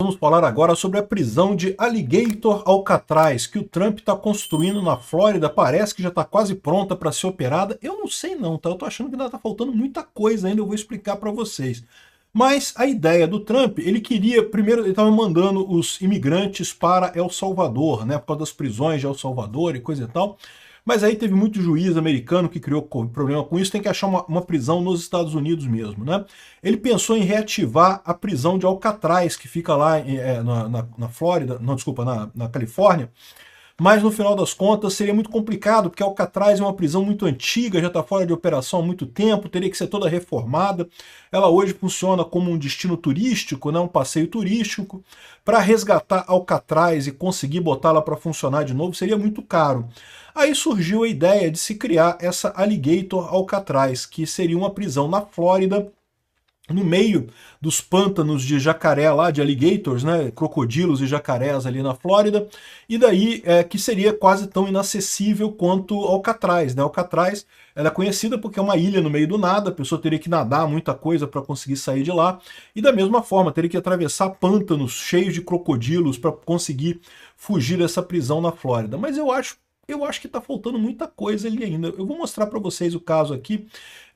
vamos falar agora sobre a prisão de Alligator Alcatraz, que o Trump está construindo na Flórida. Parece que já está quase pronta para ser operada. Eu não sei não, tá? Eu tô achando que ainda está faltando muita coisa ainda, eu vou explicar para vocês. Mas a ideia do Trump, ele queria, primeiro ele estava mandando os imigrantes para El Salvador, né, por causa das prisões de El Salvador e coisa e tal. Mas aí teve muito juiz americano que criou problema com isso, tem que achar uma prisão nos Estados Unidos mesmo, né? Ele pensou em reativar a prisão de Alcatraz, que fica lá na Flórida, não, desculpa, na Califórnia, mas no final das contas seria muito complicado, porque Alcatraz é uma prisão muito antiga, já está fora de operação há muito tempo, teria que ser toda reformada. Ela hoje funciona como um destino turístico, né, um passeio turístico. Para resgatar Alcatraz e conseguir botá-la para funcionar de novo seria muito caro. Aí surgiu a ideia de se criar essa Alligator Alcatraz, que seria uma prisão na Flórida, no meio dos pântanos de jacaré lá, de alligators, né, crocodilos e jacarés ali na Flórida, e daí que seria quase tão inacessível quanto Alcatraz, né? Alcatraz ela é conhecida porque é uma ilha no meio do nada, a pessoa teria que nadar muita coisa para conseguir sair de lá, e da mesma forma teria que atravessar pântanos cheios de crocodilos para conseguir fugir dessa prisão na Flórida. Mas eu acho que está faltando muita coisa ali ainda. Eu vou mostrar para vocês o caso aqui.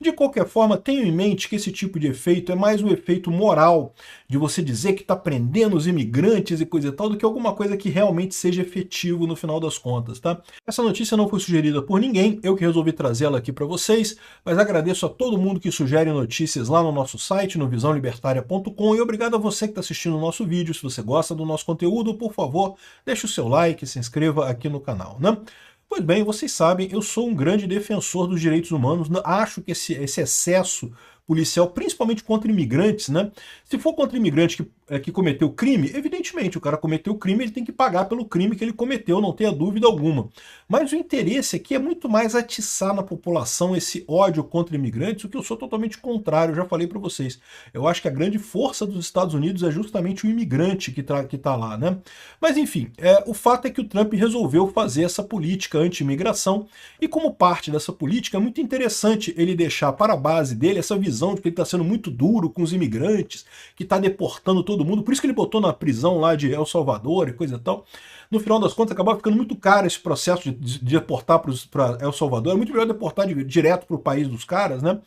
De qualquer forma, tenham em mente que esse tipo de efeito é mais um efeito moral, de você dizer que está prendendo os imigrantes e coisa e tal, do que alguma coisa que realmente seja efetivo no final das contas, tá? Essa notícia não foi sugerida por ninguém, eu que resolvi trazê-la aqui para vocês, mas agradeço a todo mundo que sugere notícias lá no nosso site, no visãolibertaria.com, e obrigado a você que está assistindo o nosso vídeo. Se você gosta do nosso conteúdo, por favor, deixe o seu like e se inscreva aqui no canal, né? Pois bem, vocês sabem, eu sou um grande defensor dos direitos humanos, acho que esse excesso policial, principalmente contra imigrantes, né? Se for contra imigrante que cometeu crime, evidentemente, o cara cometeu crime, ele tem que pagar pelo crime que ele cometeu, não tenha dúvida alguma. Mas o interesse aqui é muito mais atiçar na população esse ódio contra imigrantes, o que eu sou totalmente contrário, eu já falei para vocês. Eu acho que a grande força dos Estados Unidos é justamente o imigrante que tá lá, né? Mas enfim, o fato é que o Trump resolveu fazer essa política anti-imigração, e como parte dessa política, é muito interessante ele deixar para a base dele essa visão de que ele está sendo muito duro com os imigrantes, que está deportando todo mundo, por isso que ele botou na prisão lá de El Salvador e coisa e tal. No final das contas, acabava ficando muito caro esse processo de deportar para El Salvador, é muito melhor deportar direto para o país dos caras, né?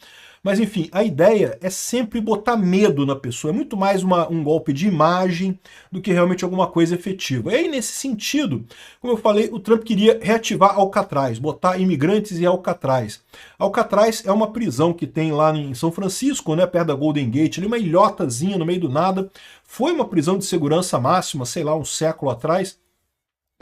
Mas enfim, a ideia é sempre botar medo na pessoa, é muito mais um golpe de imagem do que realmente alguma coisa efetiva. E aí, nesse sentido, como eu falei, o Trump queria reativar Alcatraz, botar imigrantes em Alcatraz. Alcatraz é uma prisão que tem lá em São Francisco, né, perto da Golden Gate, ali uma ilhotazinha no meio do nada. Foi uma prisão de segurança máxima, sei lá, um século atrás,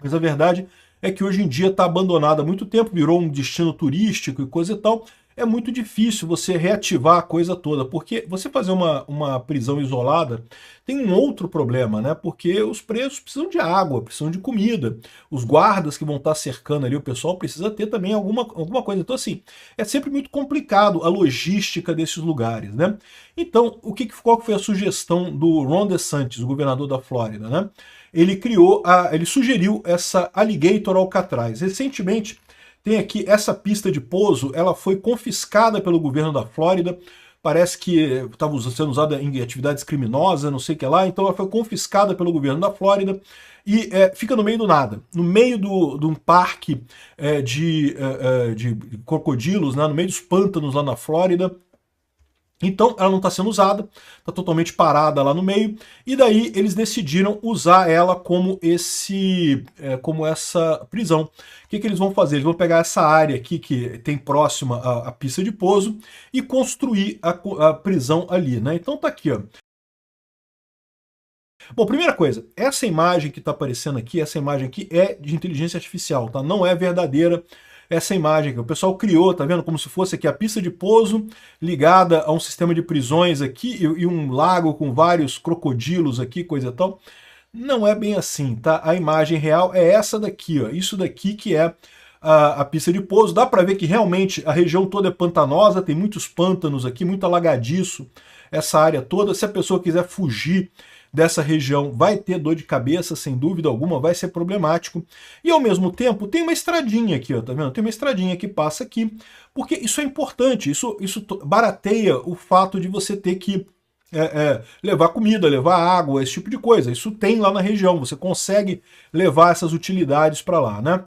mas a verdade é que hoje em dia está abandonada há muito tempo, virou um destino turístico e coisa e tal. É muito difícil você reativar a coisa toda, porque você fazer uma prisão isolada tem um outro problema, né? Porque os presos precisam de água, precisam de comida, os guardas que vão estar cercando ali o pessoal precisa ter também alguma coisa. Então assim, é sempre muito complicado a logística desses lugares, né? Então, qual foi a sugestão do Ron DeSantis, o governador da Flórida, né? Ele sugeriu essa Alligator Alcatraz. Recentemente, tem aqui essa pista de pouso, ela foi confiscada pelo governo da Flórida, parece que estava sendo usada em atividades criminosas, não sei o que lá, então ela foi confiscada pelo governo da Flórida e fica no meio do nada, no meio de um parque de crocodilos, né, no meio dos pântanos lá na Flórida. Então ela não está sendo usada, está totalmente parada lá no meio, e daí eles decidiram usar ela como essa prisão. O que eles vão fazer? Eles vão pegar essa área aqui que tem próxima à pista de pouso e construir a prisão ali, né? Então tá aqui, ó. Bom, primeira coisa, essa imagem que está aparecendo aqui, essa imagem aqui é de inteligência artificial, tá? Não é verdadeira. Essa imagem que o pessoal criou, tá vendo? Como se fosse aqui a pista de pouso ligada a um sistema de prisões aqui e um lago com vários crocodilos aqui, coisa e tal. Não é bem assim, tá? A imagem real é essa daqui, ó. Isso daqui que é a pista de pouso. Dá para ver que realmente a região toda é pantanosa, tem muitos pântanos aqui, muito alagadiço essa área toda. Se a pessoa quiser fugir dessa região vai ter dor de cabeça, sem dúvida alguma, vai ser problemático. E ao mesmo tempo tem uma estradinha aqui, ó, tá vendo? Tem uma estradinha que passa aqui, porque isso é importante, isso barateia o fato de você ter que levar comida, levar água, esse tipo de coisa. Isso tem lá na região, você consegue levar essas utilidades para lá, né?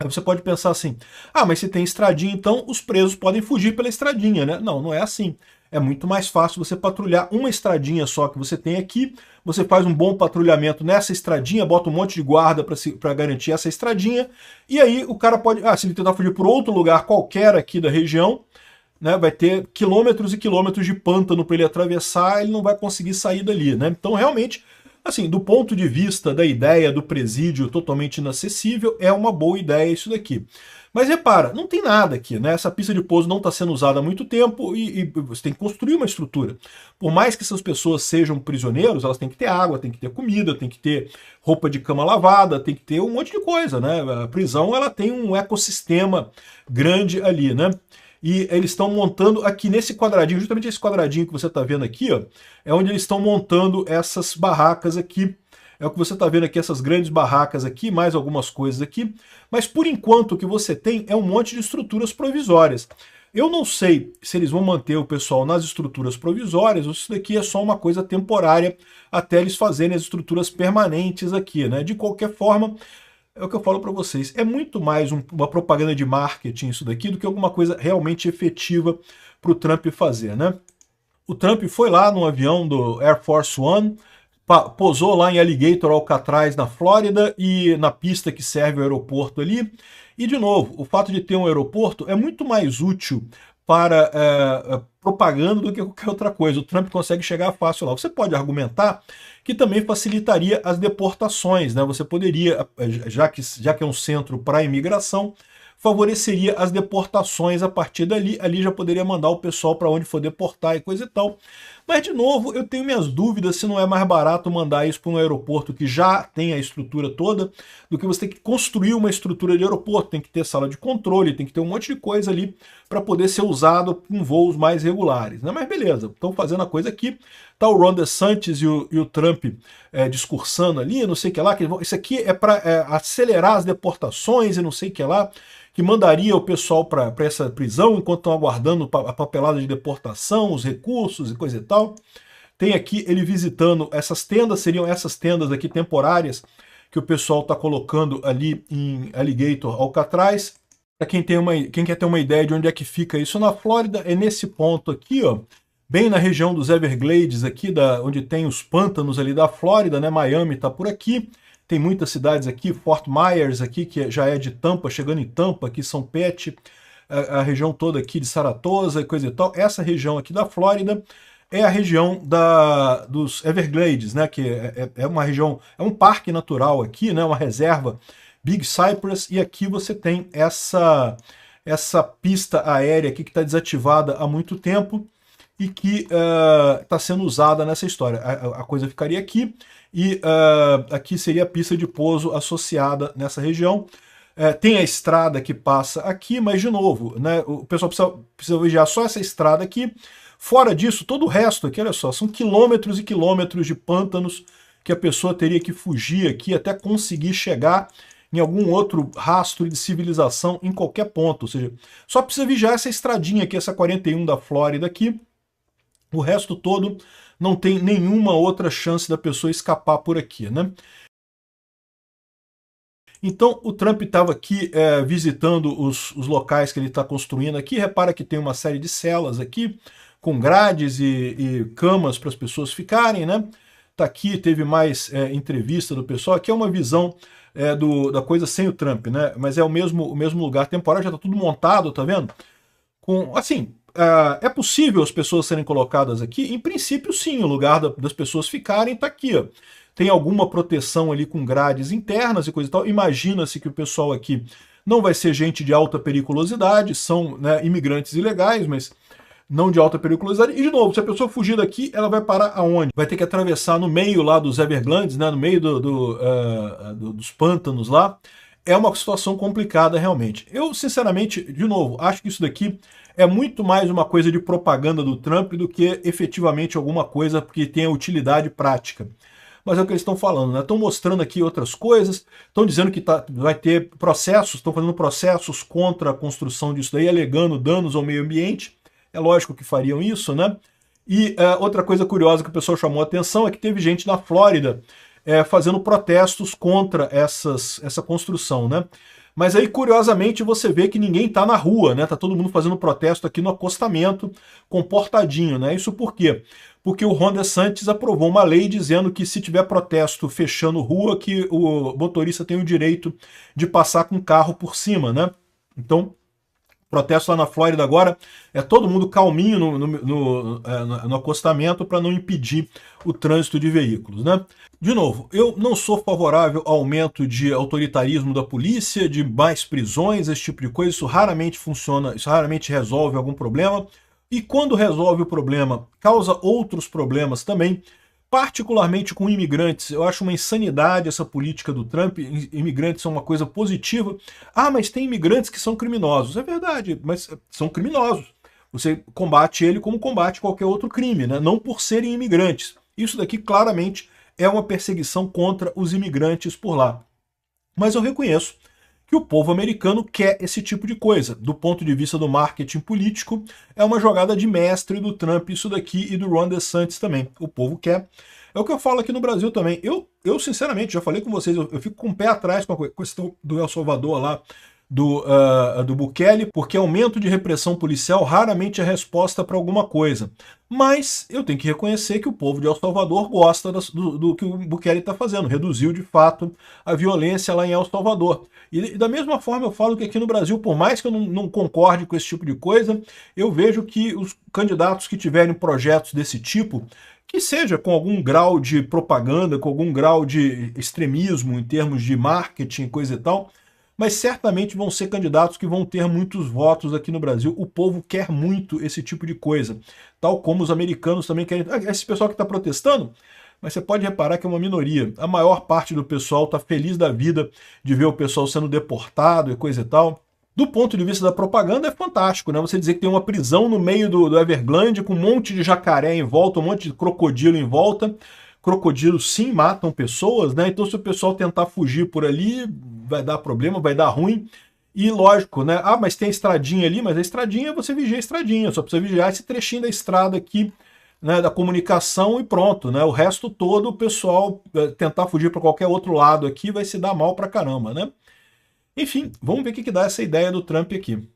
Aí você pode pensar assim, ah, mas se tem estradinha, então os presos podem fugir pela estradinha, né? Não, não é assim. É muito mais fácil você patrulhar uma estradinha só que você tem aqui, você faz um bom patrulhamento nessa estradinha, bota um monte de guarda para garantir essa estradinha, e aí o cara pode, se ele tentar fugir por outro lugar qualquer aqui da região, né, vai ter quilômetros e quilômetros de pântano para ele atravessar, ele não vai conseguir sair dali, né? Então, realmente, assim, do ponto de vista da ideia do presídio totalmente inacessível, é uma boa ideia isso daqui. Mas repara, não tem nada aqui, né? Essa pista de pouso não está sendo usada há muito tempo e você tem que construir uma estrutura. Por mais que essas pessoas sejam prisioneiros, elas têm que ter água, têm que ter comida, têm que ter roupa de cama lavada, tem que ter um monte de coisa, né? A prisão, ela tem um ecossistema grande ali, né? E eles estão montando aqui nesse quadradinho, justamente esse quadradinho que você está vendo aqui, ó, é onde eles estão montando essas barracas aqui. É o que você está vendo aqui, essas grandes barracas aqui, mais algumas coisas aqui. Mas por enquanto o que você tem é um monte de estruturas provisórias. Eu não sei se eles vão manter o pessoal nas estruturas provisórias ou se isso daqui é só uma coisa temporária até eles fazerem as estruturas permanentes aqui, né? De qualquer forma, é o que eu falo para vocês, é muito mais uma propaganda de marketing isso daqui do que alguma coisa realmente efetiva para o Trump fazer, né? O Trump foi lá no avião do Air Force One, pousou lá em Alligator, Alcatraz, na Flórida, e na pista que serve o aeroporto ali. E, de novo, o fato de ter um aeroporto é muito mais útil para propaganda do que qualquer outra coisa. O Trump consegue chegar fácil lá. Você pode argumentar que também facilitaria as deportações, né? Você poderia, já que é um centro para imigração, favoreceria as deportações a partir dali. Ali já poderia mandar o pessoal para onde for deportar e coisa e tal. Mas, de novo, eu tenho minhas dúvidas se não é mais barato mandar isso para um aeroporto que já tem a estrutura toda, do que você ter que construir uma estrutura de aeroporto. Tem que ter sala de controle, tem que ter um monte de coisa ali para poder ser usado em voos mais regulares, né? Mas beleza, estão fazendo a coisa aqui. Tá o Ron DeSantis e o Trump discursando ali, não sei o que lá. Isso aqui é para acelerar as deportações e não sei o que lá, que mandaria o pessoal para essa prisão enquanto estão aguardando a papelada de deportação, os recursos e coisa e tal. Tem aqui ele visitando essas tendas, seriam essas tendas aqui temporárias que o pessoal está colocando ali em Alligator, Alcatraz. Para quem quer ter uma ideia de onde é que fica isso na Flórida, é nesse ponto aqui, ó, bem na região dos Everglades, aqui onde tem os pântanos ali da Flórida, né? Miami está por aqui. Tem muitas cidades aqui, Fort Myers aqui, que já é de Tampa, chegando em Tampa, aqui São Pete, a região toda aqui de Saratoga e coisa e tal. Essa região aqui da Flórida é a região dos Everglades, né? Que é uma região, é um parque natural aqui, né? Uma reserva Big Cypress, e aqui você tem essa pista aérea aqui que está desativada há muito tempo e que está sendo usada nessa história. A coisa ficaria aqui e aqui seria a pista de pouso associada nessa região. Tem a estrada que passa aqui, mas de novo, né, o pessoal precisa vigiar só essa estrada aqui. Fora disso, todo o resto aqui, olha só, são quilômetros e quilômetros de pântanos que a pessoa teria que fugir aqui até conseguir chegar em algum outro rastro de civilização em qualquer ponto. Ou seja, só precisa vigiar essa estradinha aqui, essa 41 da Flórida aqui. O resto todo não tem nenhuma outra chance da pessoa escapar por aqui, né? Então o Trump estava aqui visitando os locais que ele está construindo aqui. Repara que tem uma série de celas aqui, com grades e camas para as pessoas ficarem, né? Tá aqui, teve mais entrevista do pessoal. Aqui é uma visão da coisa sem o Trump, né? Mas é o mesmo lugar temporário, já está tudo montado, tá vendo? Assim, é possível as pessoas serem colocadas aqui? Em princípio, sim, o lugar das pessoas ficarem está aqui, ó. Tem alguma proteção ali com grades internas e coisa e tal. Imagina-se que o pessoal aqui não vai ser gente de alta periculosidade, são, né, imigrantes ilegais, mas não de alta periculosidade. E, de novo, se a pessoa fugir daqui, ela vai parar aonde? Vai ter que atravessar no meio lá dos Everglades, né, no meio dos pântanos lá. É uma situação complicada, realmente. Eu, sinceramente, de novo, acho que isso daqui é muito mais uma coisa de propaganda do Trump do que efetivamente alguma coisa que tenha utilidade prática. Mas é o que eles estão falando, né? Estão mostrando aqui outras coisas, estão dizendo que vai ter processos, estão fazendo processos contra a construção disso daí, alegando danos ao meio ambiente. É lógico que fariam isso, né? E outra coisa curiosa que o pessoal chamou a atenção é que teve gente na Flórida fazendo protestos contra essa construção, né? Mas aí, curiosamente, você vê que ninguém está na rua, né? Tá todo mundo fazendo protesto aqui no acostamento, comportadinho, né? Isso por quê? Porque o Ron DeSantis aprovou uma lei dizendo que se tiver protesto fechando rua, que o motorista tem o direito de passar com o carro por cima, né? Então, protesto lá na Flórida agora é todo mundo calminho no acostamento para não impedir o trânsito de veículos, né? De novo, eu não sou favorável ao aumento de autoritarismo da polícia, de mais prisões, esse tipo de coisa. Isso raramente funciona, isso raramente resolve algum problema. E quando resolve o problema, causa outros problemas também, particularmente com imigrantes. Eu acho uma insanidade essa política do Trump. Imigrantes são uma coisa positiva. Ah, mas tem imigrantes que são criminosos. É verdade, mas são criminosos. Você combate ele como combate qualquer outro crime, né? Não por serem imigrantes. Isso daqui claramente é uma perseguição contra os imigrantes por lá. Mas eu reconheço que o povo americano quer esse tipo de coisa. Do ponto de vista do marketing político, é uma jogada de mestre do Trump isso daqui e do Ron DeSantis também. O povo quer. É o que eu falo aqui no Brasil também. Eu sinceramente, já falei com vocês, eu fico com o pé atrás com a questão do El Salvador lá, do Bukele, porque aumento de repressão policial raramente é resposta para alguma coisa. Mas eu tenho que reconhecer que o povo de El Salvador gosta do que o Bukele está fazendo, reduziu de fato a violência lá em El Salvador. E da mesma forma eu falo que aqui no Brasil, por mais que eu não concorde com esse tipo de coisa, eu vejo que os candidatos que tiverem projetos desse tipo, que seja com algum grau de propaganda, com algum grau de extremismo em termos de marketing, coisa e tal, mas certamente vão ser candidatos que vão ter muitos votos aqui no Brasil. O povo quer muito esse tipo de coisa, tal como os americanos também querem. Esse pessoal que está protestando, mas você pode reparar que é uma minoria. A maior parte do pessoal está feliz da vida de ver o pessoal sendo deportado e coisa e tal. Do ponto de vista da propaganda é fantástico, né? Você dizer que tem uma prisão no meio do Everglande com um monte de jacaré em volta, um monte de crocodilo em volta. Crocodilos sim matam pessoas, né? Então se o pessoal tentar fugir por ali, vai dar problema, vai dar ruim. E lógico, né? Ah, mas tem a estradinha ali, mas a estradinha você vigia a estradinha, só precisa vigiar esse trechinho da estrada aqui, né, da comunicação e pronto, né? O resto todo o pessoal tentar fugir para qualquer outro lado aqui vai se dar mal pra caramba, né? Enfim, vamos ver o que dá essa ideia do Trump aqui.